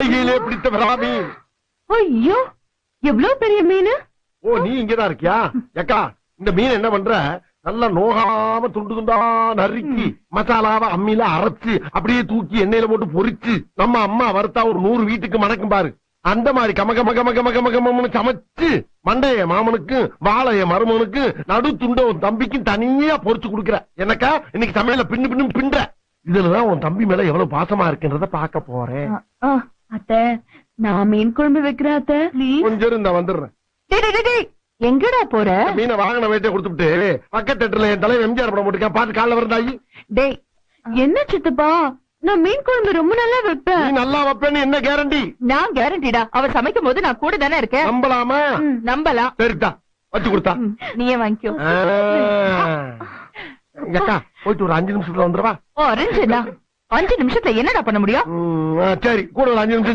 கார்த்திகையிலே பிடித்த விராமி. ஐயோ எவ்வளவு பெரிய மீன். ஓ நீ இங்கதான் இருக்கியா? ஏக்கா இந்த மீன் என்ன பண்ற, நல்லா நோகாம துண்டு துண்டா நறுக்கி மசாலாவை அம்மியில அரைச்சு அப்படியே தூக்கி எண்ணெயில போட்டு பொரிச்சு நம்ம அம்மா வறுத்தா ஒரு 100 வீட்டுக்கு மணக்கும் பாரு. அந்த மாதிரி கமகமகமகமகமகம்னு சமைச்சு மண்டைய மாமனுக்கு வாழைய மருமனுக்கு நடு துண்ட உன் தம்பிக்கும் தனியா பொரிச்சு கொடுக்குற. எனக்கா இன்னைக்கு சமையல பின்னு பின்னு பின்ற. இதுலதான் உன் தம்பி மேல எவ்வளவு பாசமா இருக்குன்றத பாக்க போறேன். அத்தை நான் மீன் குழம்பு வைக்கிறேன் அத்தை. கொஞ்சம் இருந்தா வந்துடுறேன். எங்கடா போற? மீனை வாங்கின வேட்டை கொடுத்துட்டு பக்கத்து தேட்டர்ல என் தலைவர் எம்ஜிஆர் படம் போட்டுக்க பாத்து காலைல வரந்தாயி. டேய் என்ன சித்தப்பா, நான் மீன் குழம்பு ரொம்ப நல்லா வைப்பேன். நீ நல்லா வைப்பேன்னு என்ன கேரண்டி? நான் கேரண்டிடா, அவ சமைக்கும் போது நான் கூட தானே இருக்கேன். நம்பலாமா? நம்பலாம். சரிதா வச்சு கொடுத்தா நீயே வாங்கிக்கோ. அக்கா போயிட்டு ஒரு 5 நிமிஷத்துல வந்துருவா. 5 நிமிஷத்துல என்னடா பண்ண முடியும்? சரி கூட ஒரு 5 நிமிஷம்